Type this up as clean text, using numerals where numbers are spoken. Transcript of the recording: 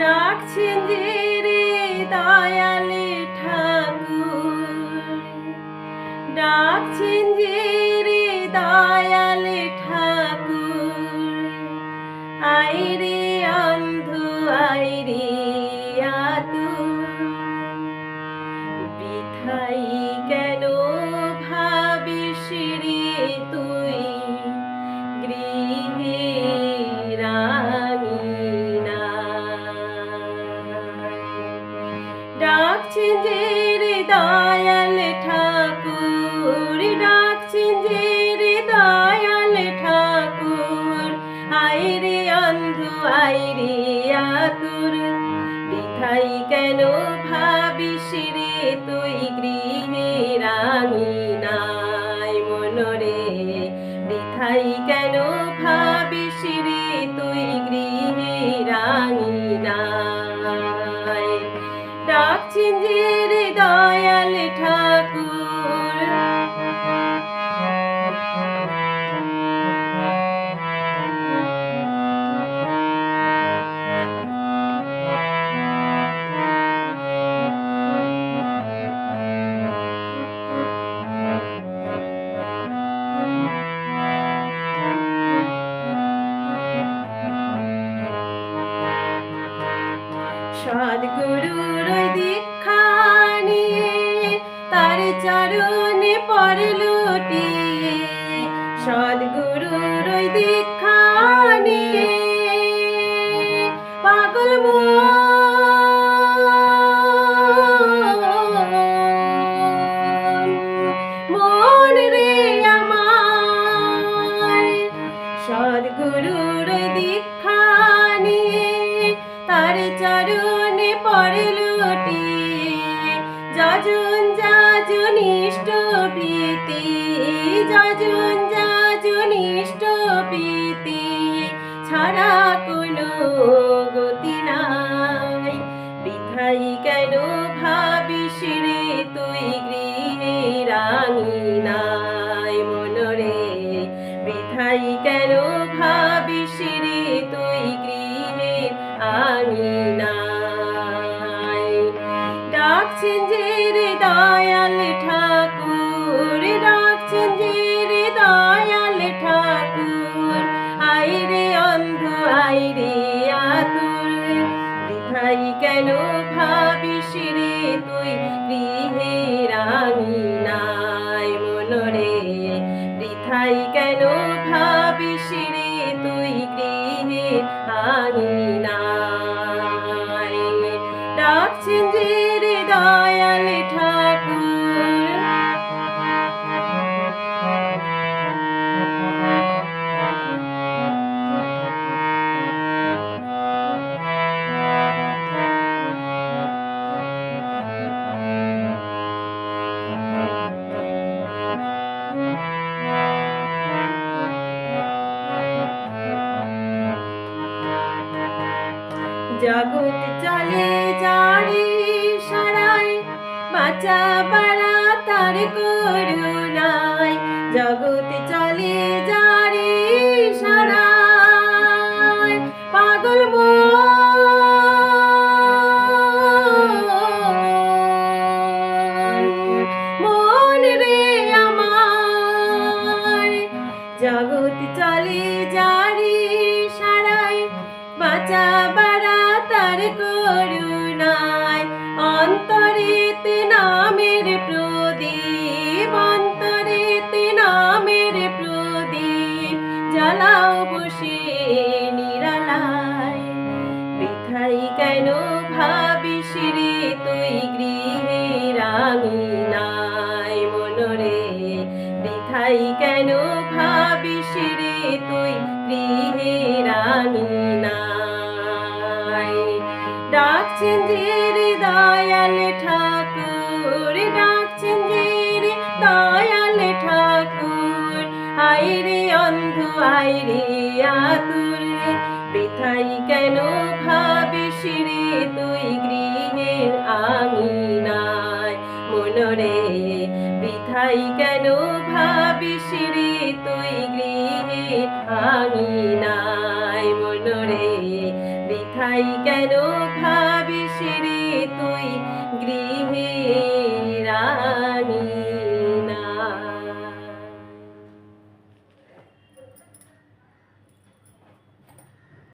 ডাকছেন যে রে দয়ালে ঠাকুর, ডাকছেন যে রে দয়ালে ঠাকুর, আইরে অন্ধ আইরে আতুর, বৃথাই কেন ভাবিস রে তুই গৃহে রাঙিনা। ডাকছেন যে রে দয়াল ঠাকুর, ডাকছেন যে রে দয়াল ঠাকুর, আইরে অন্ধ আইরে আতুর, বৃথাই কেন ভাবিস রে তুই গৃহে রাঙিনায় মনরে, বৃথাই কেন ভাবিস রে তুই গৃহে রাঙিনায়। ডাকছেন যে রে দয়াল ঠাকুর, সদ্গুরুর দীক্ষা নিয়ে তার চরণে পড়ল টিয়ে, সদ্গুরুর দীক্ষা নিয়ে পাগল মন রে আমার, সদ্গুরুর দীক্ষা নিয়ে তার চরণে পড়ল টিয়ে, যজন যাজন ইষ্ট প্রীতি, যজন যাজন ইষ্ট প্রীতি, ছাড়া কোনো গতি নাই, বৃথাই কেন ভাবিস রে তুই গৃহে রাঙিনায় মনরে, বৃথাই কেন ভাবিস রে তুই গৃহে আঙিনায়। ডাকছেন যে রে দয়াল ঠাকুর, ডাকছেন যে রে দয়াল ঠাকুর, আইরে অন্ধ আইরে আতুর, বৃথাই কেন ভাবিস রে তুই গৃহে রাঙিনায় মনরে, বৃথাই কেন ভাবিস রে তুই গৃহে আঙিনায়। ডাকছেন যে রে দয়াল ঠাকুর, জগৎ চলে যারে সারায়, বাঁচা বাড়া তার করুণায়, জগৎ চলে যারে সারায়, পাগল মন রে আমার, জগৎ চলে যারে সারায়, বাঁচা বাড়া তার করুণায়, অন্তরেতে নামের প্রদীপ, অন্তরেতে নামের প্রদীপ, জ্বালাও বসে নিরালায়, বৃথাই কেন ভাবিস রে তুই গৃহে রাঙিনায় মনরে, বৃথাই কেন ভাবিস রে তুই গৃহে রাঙিনায়। ডাকছেন যে রে দয়াল ঠাকুর, ডাকছেন যে রে দয়াল ঠাকুর, আইরে অন্ধ আইরে আতুর, বৃথাই কেন ভাবিস রে তুই গৃহের আঙিনায় মনরে, বৃথাই কেন ভাবিস রে তুই গৃহের আঙিনায় মনরে, বৃথা ঠাই কেন ভাবিস রে তুই গৃহে